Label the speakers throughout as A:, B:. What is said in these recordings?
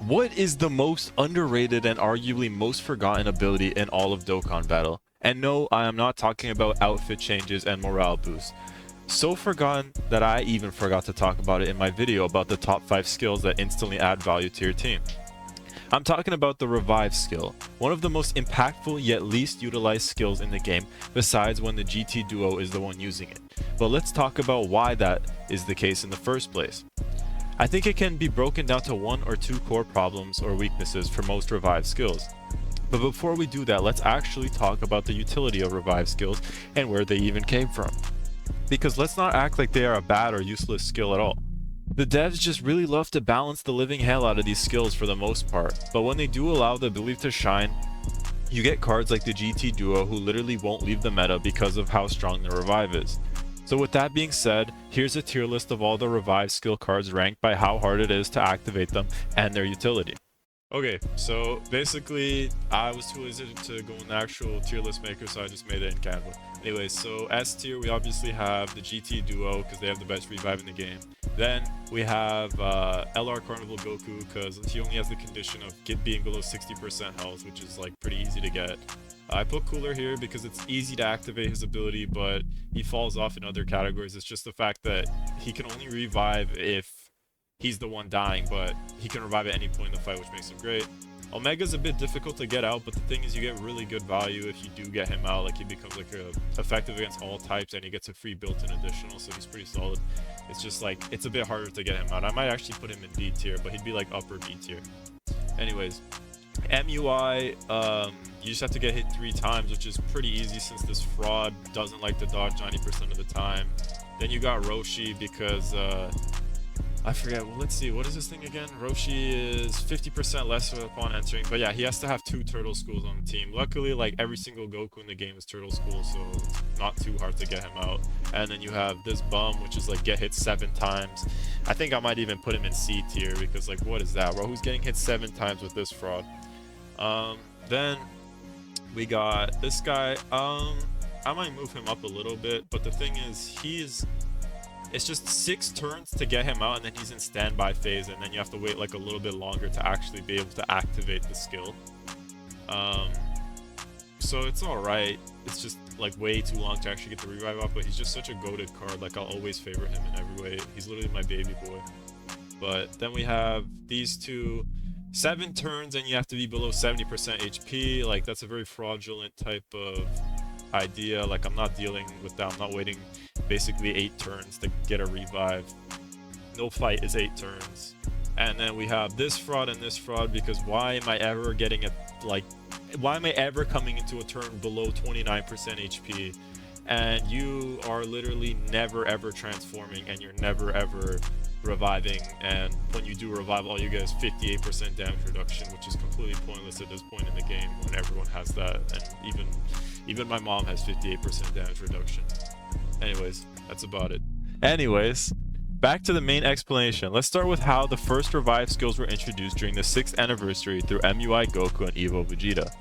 A: What is the most underrated and arguably most forgotten ability in all of Dokkan Battle? And no, I am not talking about outfit changes and morale boosts. So forgotten that I even forgot to talk about it in my video about the top 5 skills that instantly add value to your team. I'm talking about the revive skill, one of the most impactful yet least utilized skills in the game, besides when the GT duo is the one using it. But let's talk about why that is the case in the first place. I think it can be broken down to 1 or 2 core problems or weaknesses for most revive skills. But before we do that, let's actually talk about the utility of revive skills and where they even came from. Because let's not act like they are a bad or useless skill at all. The devs just really love to balance the living hell out of these skills for the most part, but when they do allow the ability to shine, you get cards like the GT duo who literally won't leave the meta because of how strong the revive is. So with that being said, here's a tier list of all the revive skill cards ranked by how hard it is to activate them and their utility. Okay, so basically I was too lazy to go in the actual tier list maker, so I just made it in Canva. Anyways, so S tier we obviously have the GT duo because they have the best revive in the game. Then we have LR Carnival Goku because he only has the condition of being below 60% health, which is like pretty easy to get. I put Cooler here because it's easy to activate his ability, but he falls off in other categories. It's just the fact that he can only revive if he's the one dying, but he can revive at any point in the fight, which makes him great. Omega's a bit difficult to get out, but the thing is you get really good value if you do get him out. Like, he becomes like effective against all types, and he gets a free built-in additional, so he's pretty solid. It's just like, it's a bit harder to get him out. I might actually put him in D tier, but he'd be like upper B tier. Anyways, MUI, you just have to get hit 3 times, which is pretty easy since this fraud doesn't like to dodge 90% of the time. Then you got Roshi because I forget, well, let's see, what is this thing again? Roshi is 50% less upon entering, but yeah, he has to have 2 turtle schools on the team. Luckily, like, every single Goku in the game is turtle school, so it's not too hard to get him out. And then you have this bum, which is like get hit 7 times. I think I might even put him in C tier because, like, what is that, bro? Who's getting hit 7 times with this fraud? Then we got this guy. I might move him up a little bit, but the thing is, it's just 6 turns to get him out, and then he's in standby phase, and then you have to wait like a little bit longer to actually be able to activate the skill. So it's alright. It's just like way too long to actually get the revive off, but he's just such a goated card. Like, I'll always favor him in every way. He's literally my baby boy. But then we have these 2. 7 turns and you have to be below 70% HP. Like, that's a very fraudulent type of idea. Like, I'm not dealing with that. I'm not waiting basically 8 turns to get a revive. No fight is 8 turns. And then we have this fraud and this fraud, because why am I ever getting a, like, why am I ever coming into a turn below 29% HP and you are literally never ever transforming and you're never ever reviving, and when you do revive, all you get is 58% damage reduction, which is completely pointless at this point in the game when everyone has that, and even my mom has 58% damage reduction. Anyways, that's about it. Anyways, back to the main explanation. Let's start with how the first revive skills were introduced during the 6th anniversary through MUI Goku and Evo Vegeta.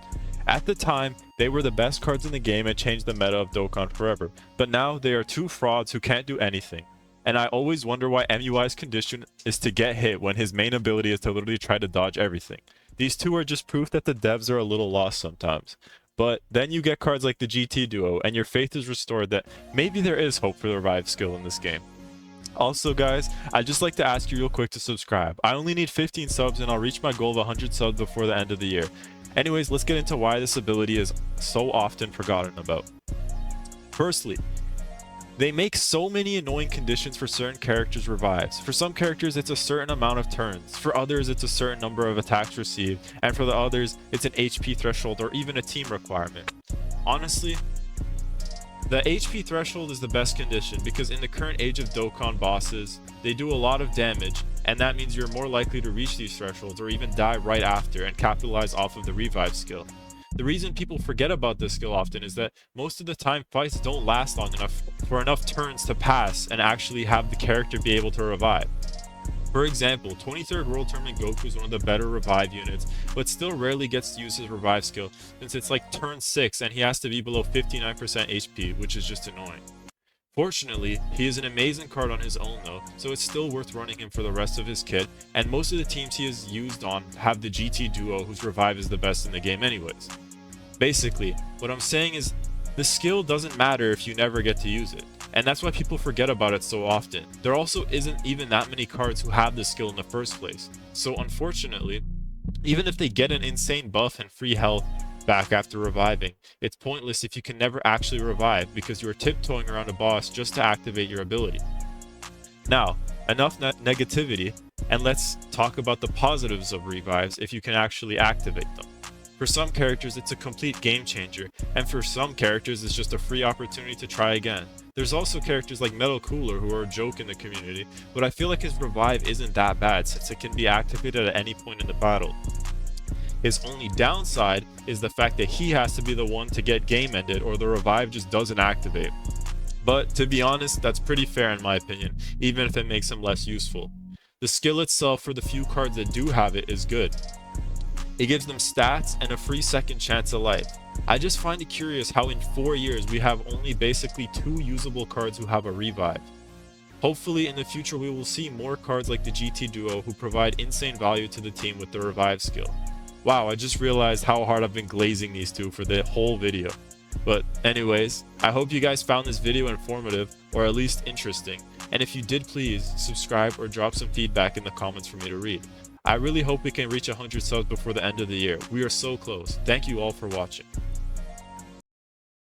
A: At the time, they were the best cards in the game and changed the meta of Dokkan forever, but now they are 2 frauds who can't do anything. And I always wonder why MUI's condition is to get hit when his main ability is to literally try to dodge everything. These 2 are just proof that the devs are a little lost sometimes. But then you get cards like the GT duo, and your faith is restored that maybe there is hope for the revive skill in this game. Also, guys, I'd just like to ask you real quick to subscribe. I only need 15 subs and I'll reach my goal of 100 subs before the end of the year. Anyways, let's get into why this ability is so often forgotten about. Firstly, they make so many annoying conditions for certain characters' revives. For some characters, it's a certain amount of turns. For others, it's a certain number of attacks received. And for the others, it's an HP threshold or even a team requirement. Honestly, the HP threshold is the best condition because in the current age of Dokkan bosses, they do a lot of damage, and that means you're more likely to reach these thresholds or even die right after and capitalize off of the revive skill. The reason people forget about this skill often is that most of the time fights don't last long enough for enough turns to pass and actually have the character be able to revive. For example, 23rd World Tournament Goku is one of the better revive units, but still rarely gets to use his revive skill since it's like turn 6 and he has to be below 59% HP, which is just annoying. Fortunately, he is an amazing card on his own though, so it's still worth running him for the rest of his kit, and most of the teams he is used on have the GT duo whose revive is the best in the game anyways. Basically, what I'm saying is the skill doesn't matter if you never get to use it, and that's why people forget about it so often. There also isn't even that many cards who have the skill in the first place, so unfortunately, even if they get an insane buff and free health back after reviving, it's pointless if you can never actually revive because you are tiptoeing around a boss just to activate your ability. Now, enough negativity, and let's talk about the positives of revives if you can actually activate them. For some characters, it's a complete game changer, and for some characters, it's just a free opportunity to try again. There's also characters like Metal Cooler who are a joke in the community, but I feel like his revive isn't that bad since it can be activated at any point in the battle. His only downside is the fact that he has to be the one to get game ended or the revive just doesn't activate. But to be honest, that's pretty fair in my opinion, even if it makes him less useful. The skill itself for the few cards that do have it is good. It gives them stats and a free second chance at life. I just find it curious how in 4 years we have only basically 2 usable cards who have a revive. Hopefully in the future we will see more cards like the GT duo who provide insane value to the team with the revive skill. Wow, I just realized how hard I've been glazing these two for the whole video. But anyways, I hope you guys found this video informative or at least interesting, and if you did, please subscribe or drop some feedback in the comments for me to read. I really hope we can reach 100 subs before the end of the year. We are so close. Thank you all for watching.